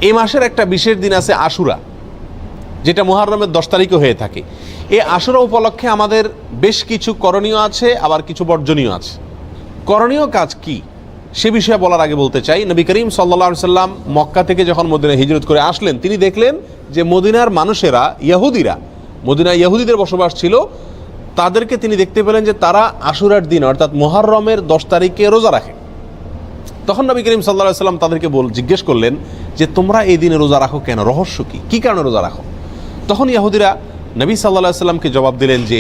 এই মাসের একটা বিশেষ দিন আছে আশুরা, যেটা মুহররমের 10 তারিখে হয়ে থাকে। এই আশুরা উপলক্ষে আমাদের বেশ কিছু করণীয় আছে, আবার কিছু বর্জনীয় আছে। করণীয় কাজ কি সে বিষয়ে বলার আগে বলতে চাই, নবী করিম সাল্লাল্লাহু আলাইহি সাল্লাম মক্কা থেকে যখন মদিনায় হিজরত করে আসলেন, তিনি দেখলেন যে মদিনার মানুষেরা, ইহুদিরা, মদিনায় ইহুদিদের বসবাস ছিল, তাদেরকে তিনি দেখতে পেলেন যে তারা আশুরার দিন অর্থাৎ মুহররমের 10 তারিখে রোজা রাখে। তখন নবী করিম সাল্লাল্লাহু আলাইহি সাল্লাম তাদেরকে জিজ্ঞেস করলেন যে তোমরা এই দিনে রোজা রাখো কেন, রহস্য কি কারণে রোজা রাখো? তখন ইহুদিরা নবী সাল্লাল্লাহু আলাইহি সাল্লামকে জবাব দিলেন যে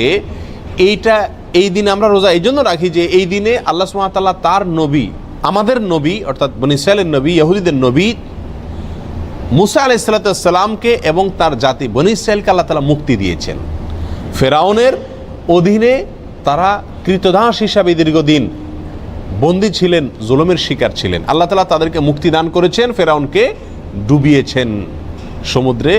এই দিনে আমরা রোজা এই জন্য রাখি যে এই দিনে আল্লাহ সুবহানাহু ওয়া তাআলা তার নবী, আমাদের নবী অর্থাৎ বনী ইসরাঈলের নবী, ইহুদিদের নবী মুসা আলাইহিস সালামকে এবং তার জাতি বনী ইসরাঈলকে আল্লাহ তাআলা মুক্তি দিয়েছেন। ফেরাউনের অধীনে তারা কৃতদাস হিসাবে দীর্ঘদিন বন্দী ছিলেন, জুলুমের শিকার ছিলেন। আল্লাহ তাআলা তাদেরকে মুক্তি দান করেছেন, ফেরাউনকে ডুবিয়েছেন, সমুদ্রে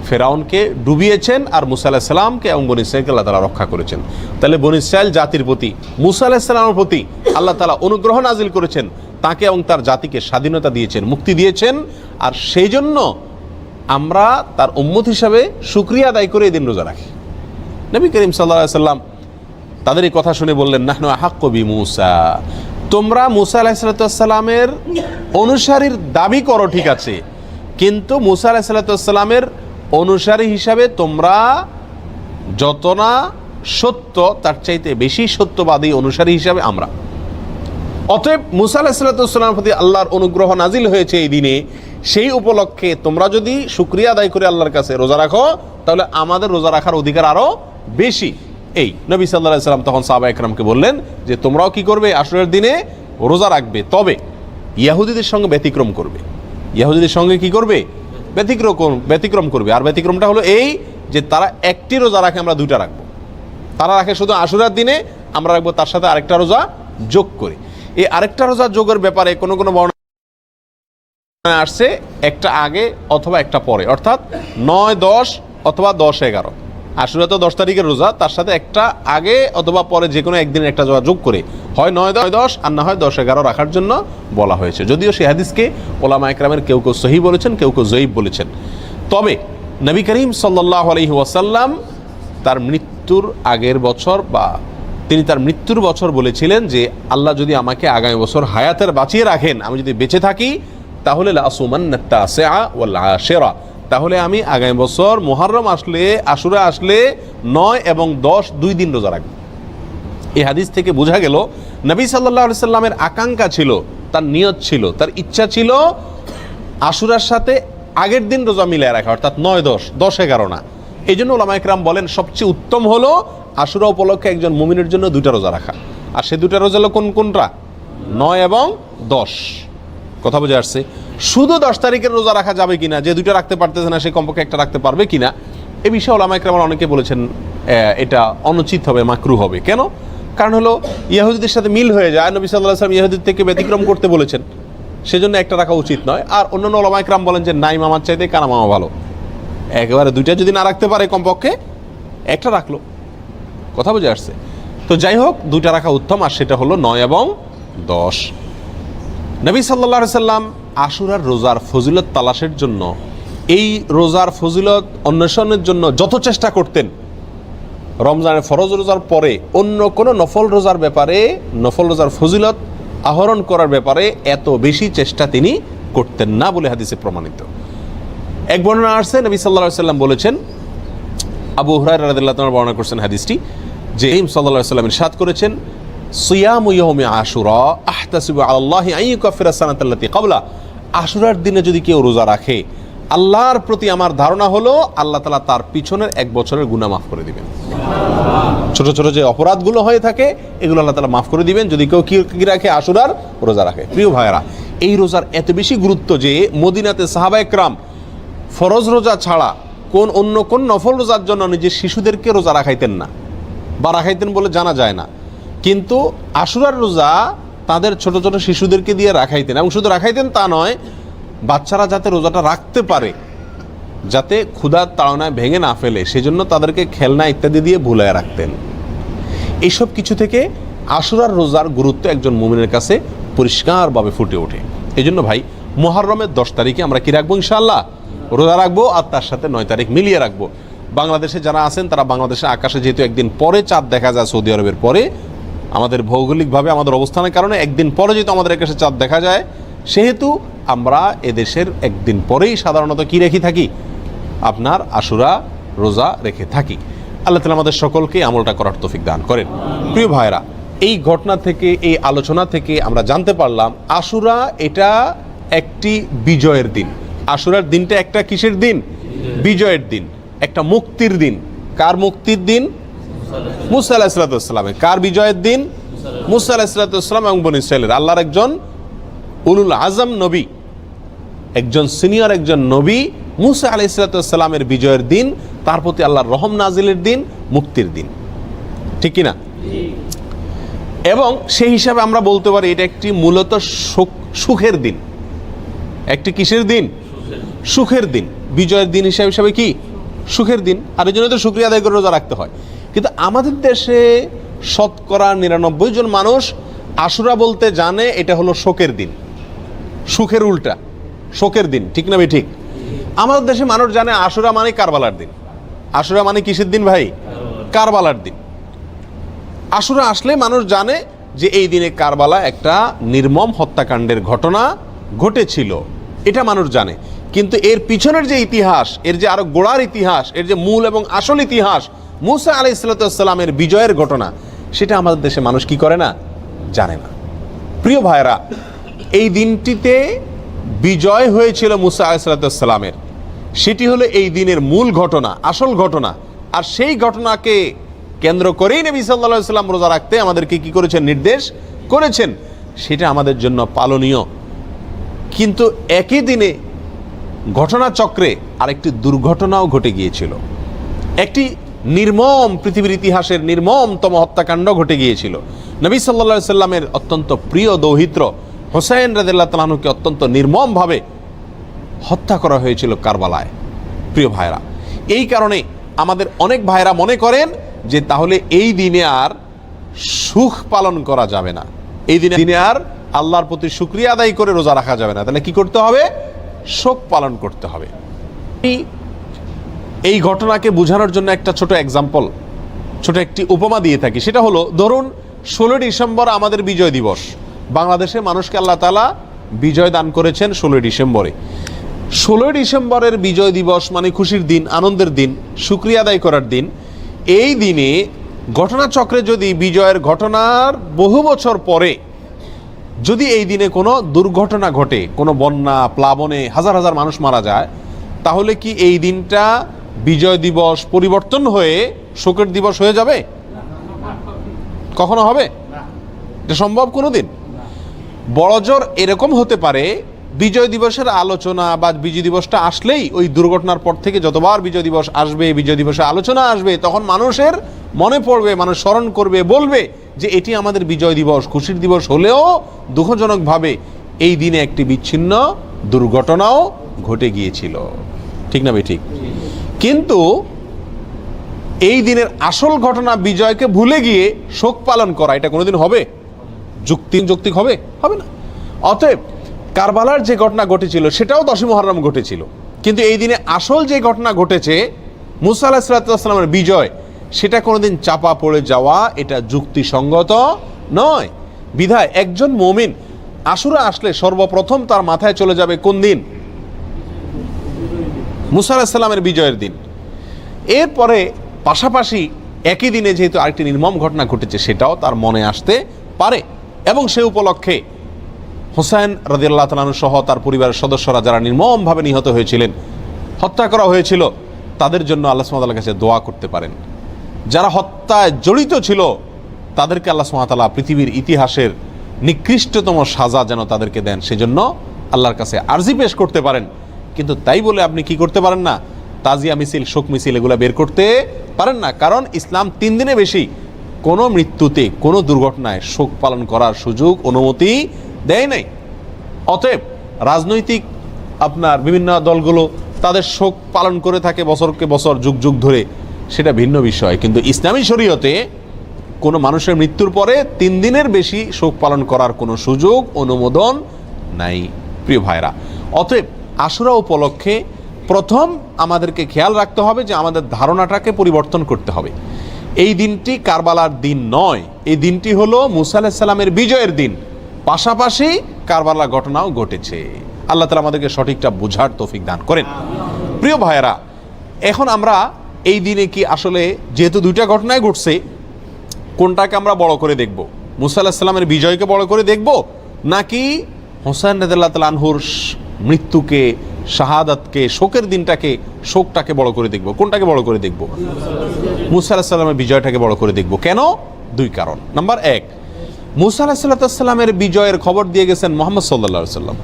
ফেরাউনকে ডুবিয়েছেন, আর মুসা আলাইহিস সালামকে এবং বনী ইসরাঈলকে আল্লাহ তাআলা রক্ষা করেছেন। তাহলে বনী ইসরাঈল জাতির প্রতি মুসা আলাইহিস সালামের প্রতি আল্লাহ তাআলা অনুগ্রহ নাজিল করেছেন, তাকে এবং তার জাতিকে স্বাধীনতা দিয়েছেন, মুক্তি দিয়েছেন। আর সেই জন্য আমরা তার উম্মত হিসাবে শুকরিয়া আদায় করে এই দিন রোজা রাখি। নবী করিম সাল্লাল্লাহু আলাইহি সাল্লাম তাদের এই কথা শুনে বললেন, নাহনু আহাক্কু বিমূসা, তোমরা মুসা আলাইহিস সালামের অনুসারীর দাবি করো ঠিক আছে, কিন্তু মুসা আলাইহিস সালামের অনুসারী হিসাবে তোমরা যত না সত্য, তার চাইতে বেশি সত্যবাদী অনুসারী হিসাবে আমরা। অতএব মুসা আলাইহিস সালামের প্রতি আল্লাহর অনুগ্রহ নাজিল হয়েছে এই দিনে, সেই উপলক্ষে তোমরা যদি শুকরিয়া আদায় করে আল্লাহর কাছে রোজা রাখো, তাহলে আমাদের রোজা রাখার অধিকার আরো বেশি। এই নবী সাল্লাল্লাহু আলাইহি সাল্লাম তখন সাহাবা একরামকে বললেন যে তোমরাও কি করবে, আশুরার দিনে রোজা রাখবে, তবে ইহুদিদের সঙ্গে ব্যতিক্রম করবে। ইহুদিদের সঙ্গে কি করবে? ব্যতিক্রম করবে। আর ব্যতিক্রমটা হলো এই যে তারা একটি রোজা রাখে, আমরা দুইটা রাখবো। তারা রাখে শুধু আশুরার দিনে, আমরা রাখবো তার সাথে আরেকটা রোজা যোগ করে। এই আরেকটা রোজা যোগের ব্যাপারে কোনো বর্ণনা আসছে একটা আগে অথবা একটা পরে, অর্থাৎ 9, 10 অথবা 10, 11। আশুরা তো 10 তারিখের রোজা, তার সাথে একটা আগে অথবা পরে যে কোনো একদিনের একটা রোজা যোগ করে হয় 9, 10 আর না হয় 10, 11 রাখার জন্য বলা হয়েছে। যদিও সেই হাদিসকে উলামা একরামের কেউ কেউ সহিহ বলেছেন, কেউ কেউ যঈফ বলেছেন। তবে নবী করিম সাল্লাল্লাহু আলাইহি ওয়াসাল্লাম তার মৃত্যুর আগের বছর বা তিনি তার মৃত্যুর বছর বলেছিলেন যে আল্লাহ যদি আমাকে আগামী বছর হায়াতের বাঁচিয়ে রাখেন, আমি যদি বেঁচে থাকি, তাহলে লাসুমান্নাত তাসিআ ওয়াল আশিরা, তাহলে আমি আগামী বছর মুহররম আসলে, আশুরা আসলে 9 এবং 10 2 দিন রোজা রাখব। এই হাদিস থেকে বোঝা গেল নবী সাল্লাল্লাহু আলাইহি সাল্লামের আকাঙ্ক্ষা ছিল, তার নিয়ত ছিল, তার ইচ্ছা ছিল আশুরার সাথে আগের দিন রোজা মিলিয়ে রাখা, অর্থাৎ 9, 10, 11 না। এই জন্য উলামা ইকরাম বলেন সবচেয়ে উত্তম হলো আশুরা উপলক্ষে একজন মুমিনের জন্য 2টা রোজা রাখা। আর সে 2টা রোজা হলো কোনটা? 9 এবং 10। কথা বোঝা আসছে? শুধু 10 তারিখের রোজা রাখা যাবে কিনা, যে 2টা রাখতে পারতেছে না সে কমপক্ষে একটা রাখতে পারবে কিনা, এ বিষয়ে উলামা ইকরাম অনেকে বলেছেন এটা অনুচিত হবে, মাকরুহ হবে। কেন? কারণ হলো ইহুদিদের সাথে মিল হয়ে যায়, নবী সাল্লাল্লাহু আলাইহি ওয়াসাল্লাম ইহুদিদের থেকে ব্যতিক্রম করতে বলেছেন, সেজন্য একটা রাখা উচিত নয়। আর অন্যান্য উলামা ইকরাম বলেন যে নাই মামার চাইতে কানা মামা ভালো, একেবারে 2টা যদি না রাখতে পারে কমপক্ষে একটা রাখলো। কথা বুঝে আসছে? তো যাই হোক, 2টা রাখা উত্তম, আর সেটা হলো 9 এবং 10। নবী সাল্লাল্লাহু আলাইহি সাল্লাম আশুরার রোজার ফজিলত তালাশের জন্য, এই রোজার ফজিলত অন্বেষণের জন্য যত চেষ্টা করতেন, রমজানের ফরজ রোজার পরে অন্য কোনো নফল রোজার ব্যাপারে, নফল রোজার ফজিলত আহরণ করার ব্যাপারে এত বেশি চেষ্টা তিনি করতেন না বলে হাদিসে প্রমাণিত। এক বর্ণনা আসছে, নবী সাল্লাল্লাহু আলাইহি সাল্লাম বলেছেন, আবু হুরায়রা রাদিয়াল্লাহু তাআলা বর্ণনা করছেন হাদিসটি, যে নবী সাল্লাল্লাহু আলাইহি সাল্লাম ইরশাদ করেছেন, সিয়ামু ইয়াউমি আশুরা আহতাসিবু আলাল্লাহি আন ইউকাফিরা সানাতাল্লাতী ক্বাবলা, আশুরার দিনে যদি কেউ রোজা রাখে, আল্লাহর প্রতি আমার ধারণা হলো আল্লাহ তাআলা তার পিছনের 1 বছরের গুনাহ মাফ করে দিবেন। ছোট ছোট যে অপরাধগুলো হয়ে থাকে এগুলো আল্লাহ তাআলা মাফ করে দিবেন যদি কেউ কি রাখে, আশুরার রোজা রাখে। প্রিয় ভাইয়েরা, এই রোজার এত বেশি গুরুত্ব যে মদিনাতে সাহাবা একরাম ফরজ রোজা ছাড়া অন্য কোন নফল রোজার জন্য নিজের শিশুদেরকে রোজা রাখাইতেন না, বা রাখাইতেন বলে জানা যায় না। কিন্তু আশুরার রোজা তাদের ছোট ছোট শিশুদেরকে দিয়ে রাখাইতেন, এবং শুধু রাখাইতেন তা নয়, বাচ্চারা যাতে রোজাটা রাখতে পারে, যাতে ক্ষুধার তাড়নায় ভেঙে না ফেলে, সেজন্য তাদেরকে খেলনা ইত্যাদি দিয়ে ভুলায় রাখতেন। এইসব কিছু থেকে আশুরার রোজার গুরুত্ব একজন মুমিনের কাছে পরিষ্কারভাবে ফুটে ওঠে। এই জন্য ভাই, মুহররমের 10 তারিখে আমরা কি রাখবো? ইনশাআল্লাহ রোজা রাখবো, আর তার সাথে 9 তারিখ মিলিয়ে রাখবো। বাংলাদেশে যারা আছেন তারা বাংলাদেশের আকাশে যেহেতু একদিন পরে চাঁদ দেখা যায় সৌদি আরবের পরে, আমাদের ভৌগোলিকভাবে আমাদের অবস্থানের কারণে একদিন পরে যেহেতু আমাদের আকাশে চাঁদ দেখা যায়, সেহেতু আমরা এদেশের একদিন পরেই সাধারণত কি রেখে থাকি? আপনার আশুরা রোজা রেখে থাকি। আল্লাহ তাআলা আমাদের সকলকে আমলটা করার তৌফিক দান করেন। প্রিয় ভাইরা, এই ঘটনা থেকে, এই আলোচনা থেকে আমরা জানতে পারলাম আশুরা এটা একটি বিজয়ের দিন। আশুরার দিনটা একটা কিসের দিন? বিজয়ের দিন, একটা মুক্তির দিন। কার মুক্তির দিন? মুসা আলাইহিস সালামের। কার বিজয়ের দিন? মুসা আলাইহিস সালাম এবং বনী ইসরাইলের। আল্লাহর একজন উলুল আজম নবী, একজন সিনিয়র একজন নবী মুসা আলাইহিস সালামের বিজয়ের দিন, তার প্রতি আল্লাহর রহম নাজিলের দিন, মুক্তির দিন, ঠিক কিনা? এবং সেই হিসাবে আমরা বলতে পারি এটা একটি মূলত সুখের দিন। একটি কিসের দিন? সুখের দিন। বিজয়ের দিন হিসাবে কি? সুখের দিন। আর এই জন্য তো শুকরিয়া আদায় করে রোজা রাখতে হয়। কিন্তু আমাদের দেশে শতকরা 99 জন মানুষ আশুরা বলতে জানে এটা হলো শোকের দিন, সুখের উল্টা, শোকের দিন, ঠিক না ভাই? ঠিক। আমাদের দেশে মানুষ জানে আশুরা মানে কারবালার দিন। আশুরা মানে কিসের দিন ভাই? কারবালার দিন। আশুরা আসলে মানুষ জানে যে এই দিনে কারবালা একটা নির্মম হত্যাকাণ্ডের ঘটনা ঘটেছিল, এটা মানুষ জানে। কিন্তু এর পিছনের যে ইতিহাস, এর যে আরো গোড়ার ইতিহাস, এর যে মূল এবং আসল ইতিহাস, মুসা আলাইহিস সালামের বিজয়ের ঘটনা, সেটা আমাদের দেশে মানুষ কি করে না? জানে না। প্রিয় ভাইরা, এই দিনটিতে বিজয় হয়েছিল মুসা আলাইহিস সালামের, সেটি হলো এই দিনের মূল ঘটনা, আসল ঘটনা। আর সেই ঘটনাকে কেন্দ্র করেই নবী সাল্লাল্লাহু আলাইহি ওয়াসাল্লাম রোজা রাখতে আমাদেরকে কি করেছেন? নির্দেশ করেছেন। সেটা আমাদের জন্য পালনীয়। কিন্তু একই দিনে ঘটনাচক্রে আরেকটি দুর্ঘটনাও ঘটে গিয়েছিল। একটি নির্মম, পৃথিবীর ইতিহাসের নির্মমতম হত্যাকাণ্ড ঘটে গিয়েছিল। নবী সাল্লাল্লাহু আলাইহি ওয়াসাল্লামের অত্যন্ত প্রিয় দৌহিত্র হোসেন রাদিয়াল্লাহু তাআলা আনহুকে অত্যন্ত নির্মমভাবে হত্যা করা হয়েছিল কারবালায়। প্রিয় ভাইরা, এই কারণে আমাদের অনেক ভাইরা মনে করেন যে তাহলে এই দিনে আর সুখ পালন করা যাবে না, এই দিনে আর আল্লাহর প্রতি শুকরিয়া আদায় করে রোজা রাখা যাবে না। তাহলে কি করতে হবে? শোক পালন করতে হবে। এই ঘটনাকে বোঝানোর জন্য একটা ছোট এক্সাম্পল, ছোট একটি উপমা দিয়ে থাকি। সেটা হলো, ধরুন 16 ডিসেম্বর আমাদের বিজয় দিবস। বাংলাদেশে মানুষকে আল্লাহ তাআলা বিজয় দান করেছেন 16 ডিসেম্বরে। 16 ডিসেম্বরের বিজয় দিবস মানে খুশির দিন, আনন্দের দিন, শুকরিয়া আদায় করার দিন। এই দিনে ঘটনাচক্রে যদি বিজয়ের ঘটনার বহু বছর পরে যদি এই দিনে কোনো দুর্ঘটনা ঘটে, কোনো বন্যা, প্লাবনে হাজার হাজার মানুষ মারা যায়, তাহলে কি এই দিনটা বিজয় দিবস পরিবর্তন হয়ে শোকের দিবস হয়ে যাবে? কখনো হবে? এটা সম্ভব কোনোদিন? বড়জোর এরকম হতে পারে, বিজয় দিবসের আলোচনা বা বিজয় দিবসটা আসলেই ওই দুর্ঘটনার পর থেকে যতবার বিজয় দিবস আসবে, বিজয় দিবসের আলোচনা আসবে, তখন মানুষের মনে পড়বে, মানুষ স্মরণ করবে, বলবে যে এটি আমাদের বিজয় দিবস, খুশির দিবস হলেও দুঃখজনকভাবে এই দিনে একটি বিচ্ছিন্ন দুর্ঘটনাও ঘটে গিয়েছিল, ঠিক না ভাই? ঠিক। কিন্তু এই দিনের আসল ঘটনা বিজয়কে ভুলে গিয়ে শোক পালন করা, এটা কোনোদিন হবে? যৌক্তিক হবে? হবে না। অতএব কারবালার যে ঘটনা ঘটেছিল সেটাও 10ই মুহররম ঘটেছিল, কিন্তু এই দিনে আসল যে ঘটনা ঘটেছে মুসা আলাইহিস সালামের বিজয়, সেটা কোনোদিন চাপা পড়ে যাওয়া এটা যুক্তিসঙ্গত নয়। বিধায় একজন মুমিন আশুরা আসলে সর্বপ্রথম তার মাথায় চলে যাবে কোন দিন? মুসা আলাইহিস সালামের বিজয়ের দিন। এরপরে পাশাপাশি একই দিনে যেহেতু আরেকটি নির্মম ঘটনা ঘটেছে সেটাও তার মনে আসতে পারে, এবং সে উপলক্ষে হোসেন রাদিয়াল্লাহু তাআলা আনহু সহ তার পরিবারের সদস্যরা যারা নির্মমভাবে নিহত হয়েছিলেন, হত্যা করা হয়েছিল, তাদের জন্য আল্লাহ সুবহানাহু ওয়া তাআলার কাছে দোয়া করতে পারেন। যারা হত্যায় জড়িত ছিল তাদেরকে আল্লাহ সুবহানাহু ওয়া তাআলা পৃথিবীর ইতিহাসের নিকৃষ্টতম সাজা যেন তাদেরকে দেন, সেজন্য আল্লাহর কাছে আরজি পেশ করতে পারেন। কিন্তু তাই বলে আপনি কি করতে পারেন না? তাজিয়া মিছিল, শোক মিছিল এগুলো বের করতে পারেন না। কারণ ইসলাম 3 দিনে বেশি কোনো মৃত্যুতে, কোনো দুর্ঘটনায় শোক পালন করার সুযোগ, অনুমতি দেয় নাই। অতএব রাজনৈতিক আপনার বিভিন্ন দলগুলো তাদের শোক পালন করে থাকে বছরকে বছর, যুগ যুগ ধরে, সেটা ভিন্ন বিষয়। কিন্তু ইসলামী শরীয়তে কোনো মানুষের মৃত্যুর পরে 3 দিনের বেশি শোক পালন করার কোনো সুযোগ, অনুমোদন নাই। প্রিয় ভাইরা, অতএব আশুরা উপলক্ষে প্রথম আমাদেরকে খেয়াল রাখতে হবে যে আমাদের ধারণাটাকে পরিবর্তন করতে হবে। এই দিনটি কারবালার দিন নয়, এই দিনটি হলো মুসা আলাইহিস সালামের বিজয়ের দিন, পাশাপাশি কারবালার ঘটনাও ঘটেছে। আল্লাহ তাআলা আমাদেরকে সঠিকটা বুঝার তৌফিক দান করেন। প্রিয় ভাইয়েরা, এখন আমরা এই দিনে কি আসলে যেহেতু দুইটা ঘটনায় ঘটছে, কোনটাকে আমরা বড় করে দেখব? মুসা আলাইহিস সালামের বিজয়কে বড় করে দেখব, নাকি হোসেন রাদিয়াল্লাহু তাআলা আনহুর মৃত্যুকে, শাহাদাতকে, শোকের দিনটাকে, শোকটাকে বড় করে দেখব? কোনটাকে বড় করে দেখব? মুসা আলাইহিস সালামের বিজয়টাকে বড় করে দেখব। কেন? দুই কারণ। নাম্বার এক, মুসা আলাইহিস সালামের বিজয়ের খবর দিয়ে গেছেন মুহাম্মদ সাল্লাল্লাহু আলাইহি ওয়াসাল্লাম,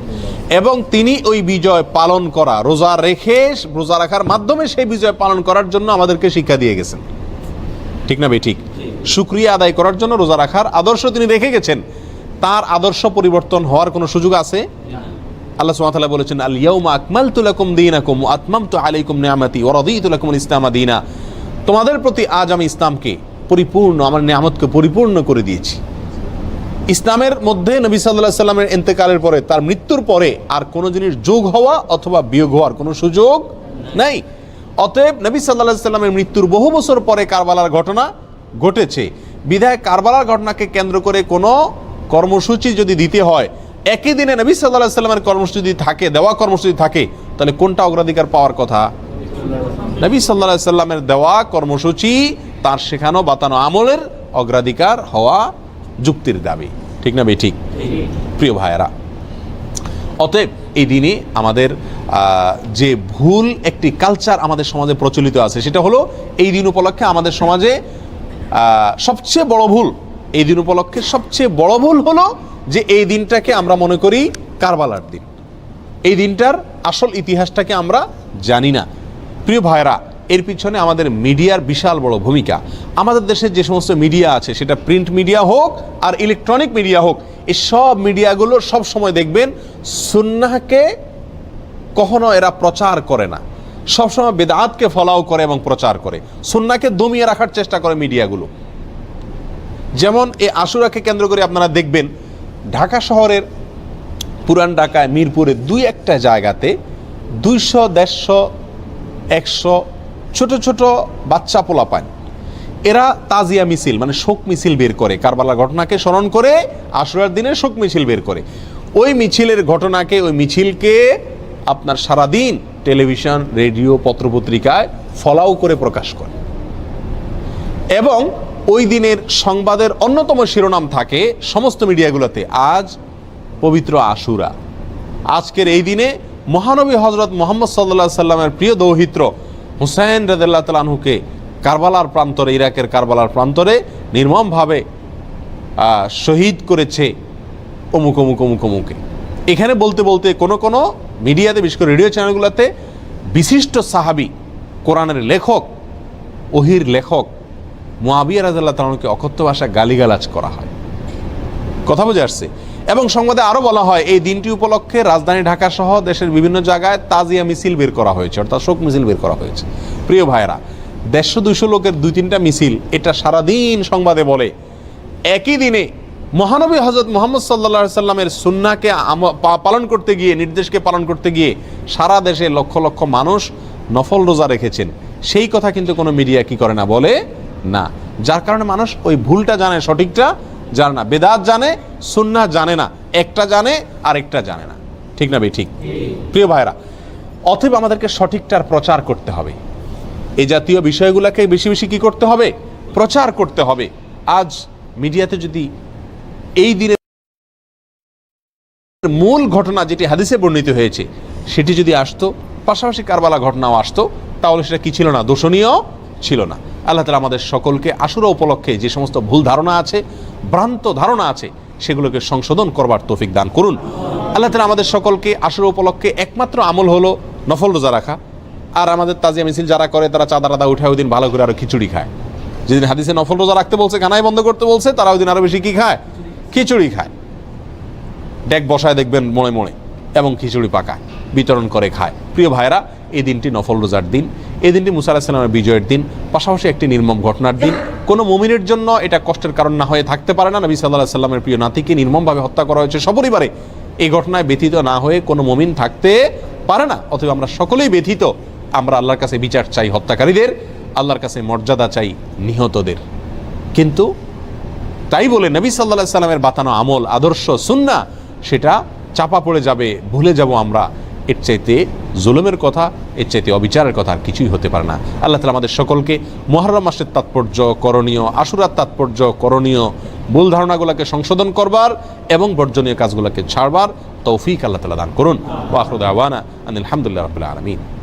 এবং তিনি ওই বিজয় পালন করা, রোজা রাখার মাধ্যমে সেই বিজয় পালন করার জন্য আমাদেরকে শিক্ষা দিয়ে গেছেন। ঠিক না ভাই? ঠিক। শুকরিয়া আদায় করার জন্য রোজা রাখার আদর্শ তিনি রেখে গেছেন। তার আদর্শ পরিবর্তন হওয়ার কোনো সুযোগ আছে? আল্লাহ সুবহানাহু ওয়া তাআলা বলেছেন, আল ইয়াউমা আকমালতু লাকুম দীনাকুম ওয়া আতমামতু আলাইকুম নিআমাতি ওয়া রাদিতু লাকুমুল ইসলামা দীনা। তোমাদের প্রতি আজ আমি ইসলামকে পরিপূর্ণ, আমার নিয়ামতকে পরিপূর্ণ করে দিয়েছি। ইসলামের মধ্যে নবী সাল্লাল্লাহু আলাইহি সাল্লামের ইন্তেকালের পরে, তার মৃত্যুর পরে আর কোনো জিনিস যোগ হওয়া অথবা বিয়োগ হওয়ার কোনো সুযোগ নাই। অতএব নবী সাল্লাল্লাহু আলাইহি সাল্লামের মৃত্যুর বহু বছর পরে কারবালার ঘটনা ঘটেছে, বিধায় কারবালার ঘটনাকে কেন্দ্র করে কোনো কর্মসূচি যদি দিতে হয়, একই দিনে নবী সাল্লাল্লাহু আলাইহি সাল্লামের কর্মসূচি থাকে, দেওয়া কর্মসূচি থাকে, তাহলে কোনটা অগ্রাধিকার পাওয়ার কথা? নবী সাল্লাল্লাহু আলাইহি সাল্লামের দেওয়া কর্মসূচি, তার শেখানো বাতানো আমলের অগ্রাধিকার হওয়া যুক্তির দাবি। ঠিক না ভাই? ঠিক। প্রিয় ভাইয়েরা, অতএব এই দিনে আমাদের যে ভুল একটি কালচার আমাদের সমাজে প্রচলিত আছে, সেটা হলো এই দিন উপলক্ষে আমাদের সমাজে সবচেয়ে বড় ভুল, এই দিন উপলক্ষে সবচেয়ে বড় ভুল হলো যে এই দিনটাকে আমরা মনে করি কারবালার দিন। এই দিনটার আসল ইতিহাসটাকে আমরা জানি না। প্রিয় ভাইরা, এর পিছনে আমাদের মিডিয়ার বিশাল বড় ভূমিকা। আমাদের দেশে যে সমস্ত মিডিয়া আছে, সেটা প্রিন্ট মিডিয়া হোক আর ইলেকট্রনিক মিডিয়া হোক, এই সব মিডিয়াগুলো সব সময় দেখবেন সুন্নাহকে কখনো এরা প্রচার করে না, সবসময় বেদাতকে ফলাও করে এবং প্রচার করে, সুন্নাহকে দমিয়ে রাখার চেষ্টা করে মিডিয়াগুলো। যেমন এই আশুরাকে কেন্দ্র করে আপনারা দেখবেন ঢাকা শহরের পুরান ঢাকায় মিরপুরে দুই একটা জায়গাতে 200, 150, 100 ছোট ছোট বাচ্চা পোলাপান, এরা তাজিয়া মিছিল, মানে শোক মিছিল বের করে, কারবালার ঘটনাকে স্মরণ করে আশুরার দিনে শোক মিছিল বের করে। ওই মিছিলের ঘটনাকে, ওই মিছিলকে আপনার সারাদিন টেলিভিশন, রেডিও, পত্রপত্রিকায় ফলাও করে প্রকাশ করে, এবং ওই দিনের সংবাদের অন্যতম শিরোনাম থাকে সমস্ত মিডিয়াগুলোতে, আজ পবিত্র আশুরা। আজকের এই দিনে মহানবী হযরত মুহাম্মদ সাল্লাল্লাহু আলাইহি সাল্লামের প্রিয় দৌহিত্র হুসাইন রাদিয়াল্লাহু তাআলা আনহুকে কারবালার প্রান্তরে, ইরাকের কারবালার প্রান্তরে নির্মমভাবে শহীদ করেছে অমুক অমুক অমুক অমুকে। এখানে বলতে বলতে কোনো মিডিয়াতে, বিশেষ করে রেডিও চ্যানেলগুলোতে বিশিষ্ট সাহাবী, কোরআনের লেখক, ওহির লেখক মুআবিয়া রাদিয়াল্লাহু তাআলা আনহুকে অকথ্য ভাষায় গালিগালাজ করা হয়। কথা বুঝে আসছে? এবং সংবাদে আরও বলা হয় এই দিনটি উপলক্ষে রাজধানী ঢাকা সহ দেশের বিভিন্ন জায়গায় তাজিয়া মিছিল বের করা হয়েছে, অর্থাৎ শোক মিছিল বের করা হয়েছে। প্রিয় ভাইয়েরা, 150-200 লোকের 2-3টা মিছিল, এটা সারাদিন সংবাদে বলে। একই দিনে মহানবী হযরত মুহাম্মদ সাল্লাল্লাহু আলাইহি সাল্লামের সুন্নাহকে পালন করতে গিয়ে, নির্দেশকে পালন করতে গিয়ে সারা দেশে লক্ষ লক্ষ মানুষ নফল রোজা রেখেছেন, সেই কথা কিন্তু কোনো মিডিয়া কি করে না, বলে না। যার কারণে মানুষ ওই ভুলটা জানে, সঠিকটা জানে না, বেদাত জানে, সুন্নাহ জানে না, একটা জানে আরেকটা জানে না। ঠিক না ভাই? ঠিক। প্রিয় ভাইরা, অতএব আমাদেরকে সঠিকটার প্রচার করতে হবে। এই জাতীয় বিষয়গুলোকে বেশি বেশি কি করতে হবে? প্রচার করতে হবে। আজ মিডিয়াতে যদি এই দিনের মূল ঘটনা যেটি হাদিসে বর্ণিত হয়েছে সেটি যদি আসতো, পাশাপাশি কারবালা ঘটনাও আসতো, তাহলে সেটা কি ছিল না? দোষণীয় ছিল না। আল্লাহ তাআলা আমাদের সকলকে আশুরা উপলক্ষে যে সমস্ত ভুল ধারণা আছে, ভ্রান্ত ধারণা আছে, সেগুলোকে সংশোধন করবার তৌফিক দান করুন। আল্লাহ তাআলা আমাদের সকলকে আশুরা উপলক্ষে একমাত্র আমল হলো নফল রোজা রাখা। আর আমাদের তাজিয়া মিছিল যারা করে, তারা চাঁদা টাদা উঠায় ওই দিন ভালো করে আরো খিচুড়ি খায়। যেদিন হাদিসে নফল রোজা রাখতে বলছে, গানায় বন্ধ করতে বলছে, তারা ওই দিন আরো বেশি কি খায়? খিচুড়ি খায়। ডেক বসায় দেখবেন মোড়ে মোড়ে, এবং খিচুড়ি পাকায়, বিতরণ করে খায়। প্রিয় ভাইরা, এই দিনটি নফল রোজার দিন, এই দিনটি মুসা আলাইহিস সালামের বিজয়ের দিন, পাশাপাশি একটি নির্মম ঘটনার দিন। কোনো মুমিনের জন্য এটা কষ্টের কারণ না হয়ে থাকতে পারে না। নবী সাল্লাল্লাহু আলাইহি সাল্লামের প্রিয় নাতিকে নির্মমভাবে হত্যা করা হয়েছে সপরিবারে, এই ঘটনায় ব্যথিত না হয়ে কোনো মুমিন থাকতে পারে না। অতএব আমরা সকলেই ব্যথিত, আমরা আল্লাহর কাছে বিচার চাই হত্যাকারীদের, আল্লাহর কাছে মর্যাদা চাই নিহতদের। কিন্তু তাই বলে নবী সাল্লাল্লাহু আলাইহি সাল্লামের বাতানো আমল, আদর্শ, সুন্নাহ সেটা চাপা পড়ে যাবে, ভুলে যাব আমরা। এর চাইতে জুলুমের কথা, এর চাইতে অবিচারের কথা আর কিছুই হতে পারে না। আল্লাহ তাআলা আমাদের সকলকে মুহররম মাসের তাৎপর্য, করণীয়, আশুরার তাৎপর্য, করণীয়, ভুল ধারণাগুলোকে সংশোধন করবার এবং বর্জনীয় কাজগুলোকে ছাড়বার তৌফিক আল্লাহ তাআলা দান করুন। ওয়া আখিরু দাওয়ানা আনিল হামদুলিল্লাহি রাব্বিল আলামিন।